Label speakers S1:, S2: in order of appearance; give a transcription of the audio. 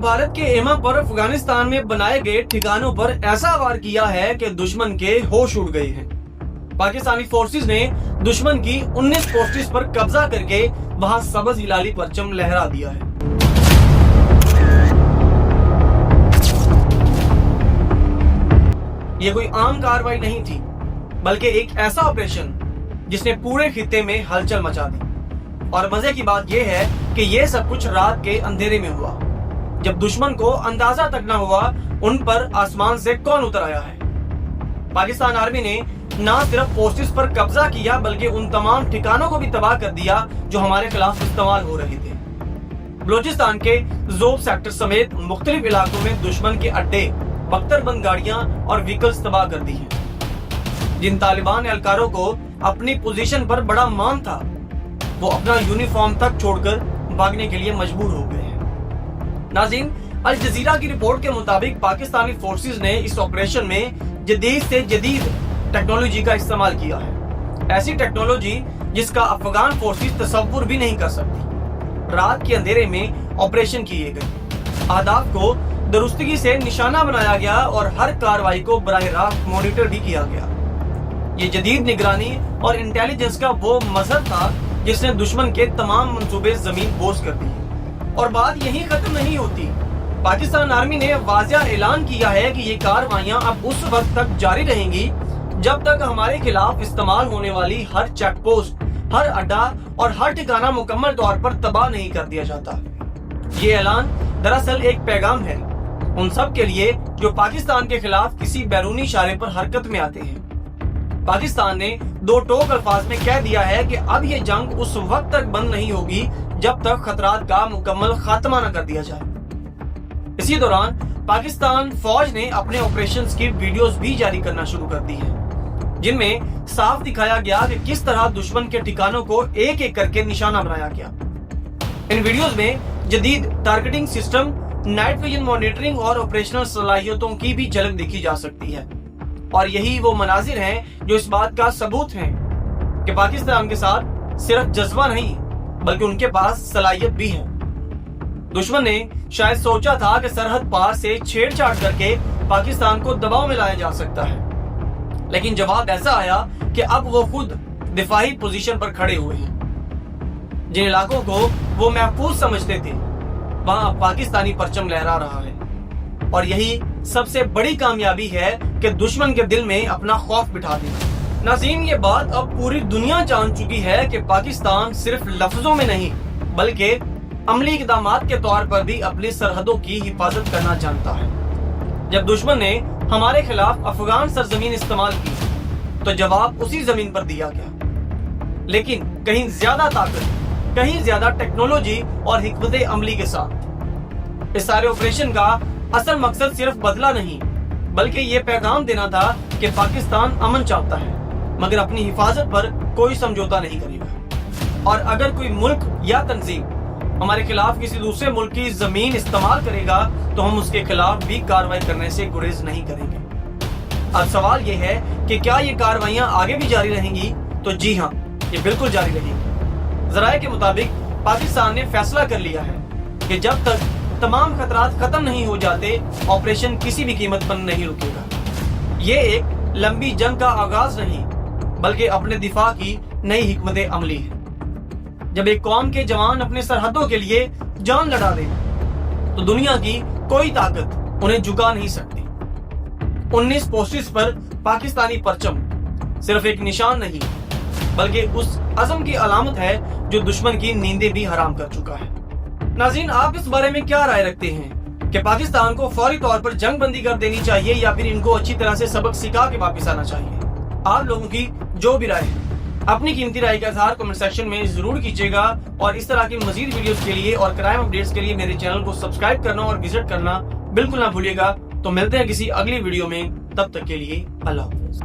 S1: भारत के एमा पर अफगानिस्तान में बनाए गए ठिकानों पर ऐसा वार किया है कि दुश्मन के होश उड़ गए हैं। पाकिस्तानी फोर्सेस ने दुश्मन की 19 पोस्ट्स पर कब्जा करके वहां सब्ज हिलाली परचम लहरा दिया है। ये कोई आम कार्रवाई नहीं थी, बल्कि एक ऐसा ऑपरेशन जिसने पूरे खित्ते में हलचल मचा दी। और मजे की बात यह है कि यह सब कुछ रात के अंधेरे में हुआ, जब दुश्मन को अंदाजा तक न हुआ उन पर आसमान से कौन उतर आया है। पाकिस्तान आर्मी ने न सिर्फ पोस्ट्स पर कब्जा किया, बल्कि उन तमाम ठिकानों को भी तबाह कर दिया जो हमारे खिलाफ इस्तेमाल हो रहे थे। बलूचिस्तान के ज़ोब सेक्टर समेत मुख्तलिफ इलाकों में दुश्मन के अड्डे, बख्तरबंद गाड़ियां और व्हीकल्स तबाह कर दी हैं। जिन तालिबान एहलकारों को अपनी पोजीशन पर बड़ा मान था, वो अपना यूनिफॉर्म तक छोड़कर भागने के लिए मजबूर हो गए हैं। नाज़रीन, अल जज़ीरा की रिपोर्ट के मुताबिक पाकिस्तानी फोर्सेस ने इस ऑपरेशन में जदीद से जदीद टेक्नोलॉजी का इस्तेमाल किया है, ऐसी टेक्नोलॉजी जिसका अफगान फोर्सेस तसव्वुर भी नहीं कर सकती। रात के अंधेरे में ऑपरेशन किए गए, अहदाफ को दुरुस्तगी से निशाना बनाया गया और हर कार्रवाई को बराह रास्त मॉनिटर भी किया गया। ये जदीद निगरानी और इंटेलिजेंस का वो मजहर था जिसने दुश्मन के तमाम मंसूबे जमीन बोस कर दिए। और बात यही खत्म नहीं होती। पाकिस्तान आर्मी ने वाज़िया ऐलान किया है कि ये कार्रवाइयां अब उस वक्त तक जारी रहेंगी जब तक हमारे खिलाफ इस्तेमाल होने वाली हर चेक पोस्ट, हर अड्डा और हर ठिकाना मुकम्मल तौर पर तबाह नहीं कर दिया जाता। ये ऐलान दरअसल एक पैगाम है उन सब के लिए जो पाकिस्तान के खिलाफ किसी बैरूनी इशारे पर हरकत में आते हैं। पाकिस्तान ने दो टोक अल्फाज में कह दिया है कि अब ये जंग उस वक्त तक बंद नहीं होगी जब तक खतरात का मुकम्मल खात्मा न कर दिया जाए। इसी दौरान पाकिस्तान फौज ने अपने ऑपरेशंस की वीडियोस भी जारी करना शुरू कर दी है, जिनमें साफ दिखाया गया कि किस तरह दुश्मन के ठिकानों को एक एक करके निशाना बनाया गया। इन वीडियोस में जदीद targeting system, night vision monitoring और ऑपरेशनल सलाहियतों की भी झलक देखी जा सकती है। और यही वो मनाजिर हैं जो इस बात का सबूत हैं कि पाकिस्तान के साथ सिर्फ जज्बा नहीं, बल्कि उनके पास सलाहियत भी है। दुश्मन ने शायद सोचा था कि सरहद पार से छेड़छाड़ करके पाकिस्तान को दबाव में लाया जा सकता है, लेकिन जवाब ऐसा आया कि अब वो खुद दिफाई पोजीशन पर खड़े हुए हैं। जिन इलाकों को वो महफूज समझते थे, वहां पाकिस्तानी परचम लहरा रहा है। और यही सबसे बड़ी कामयाबी है कि दुश्मन के दिल में अपना खौफ बिठा देना। नाज़रीन, ये बात अब पूरी दुनिया जान चुकी है कि पाकिस्तान सिर्फ लफ्जों में नहीं, बल्कि अमली इक़दामात के तौर पर भी अपनी सरहदों की हिफाजत करना जानता है। जब दुश्मन ने हमारे खिलाफ अफगान सरजमीन इस्तेमाल की, तो जवाब उसी जमीन पर दिया गया, लेकिन कहीं ज्यादा ताकत, कहीं ज्यादा टेक्नोलॉजी और हिकमत अमली के साथ। इस सारे ऑपरेशन का असल मकसद सिर्फ बदला नहीं, बल्कि ये पैगाम देना था कि पाकिस्तान अमन चाहता है, मगर अपनी हिफाजत पर कोई समझौता नहीं करेगा। और अगर कोई मुल्क या तंजीम हमारे खिलाफ किसी दूसरे मुल्क की जमीन इस्तेमाल करेगा, तो हम उसके खिलाफ भी कार्रवाई करने से गुरेज नहीं करेंगे। अब सवाल ये है कि क्या ये कार्रवाइयां आगे भी जारी रहेंगी? तो जी हाँ, ये बिल्कुल जारी रहेंगी। ज़राए के मुताबिक पाकिस्तान ने फैसला कर लिया है कि जब तक तमाम खतरात खत्म नहीं हो जाते, ऑपरेशन किसी भी कीमत पर नहीं रुकेगा। ये एक लंबी जंग का आगाज नहीं, बल्कि अपने दिफा की नई हिकमत अमली है। जब एक कौम के जवान अपने सरहदों के लिए जान लड़ा दे, तो दुनिया की कोई ताकत उन्हें झुका नहीं सकती। 19 पोस्ट्स पर पाकिस्तानी परचम सिर्फ एक निशान नहीं, बल्कि उस अज़म की अलामत है जो दुश्मन की नींदें भी हराम कर चुका है। नाज़रीन, आप इस बारे में क्या राय रखते हैं कि पाकिस्तान को फौरी तौर पर जंग बंदी कर देनी चाहिए या फिर इनको अच्छी तरह से सबक सिखा के वापस आना चाहिए? आप लोगों की जो भी राय है, अपनी कीमती राय का इज़हार कमेंट सेक्शन में जरूर कीजिएगा। और इस तरह की मजीद वीडियोस के लिए और क्राइम अपडेट्स के लिए मेरे चैनल को सब्सक्राइब करना और विजिट करना बिल्कुल ना भूलिएगा। तो मिलते हैं किसी अगली वीडियो में, तब तक के लिए अल्लाह हाफ़िज़।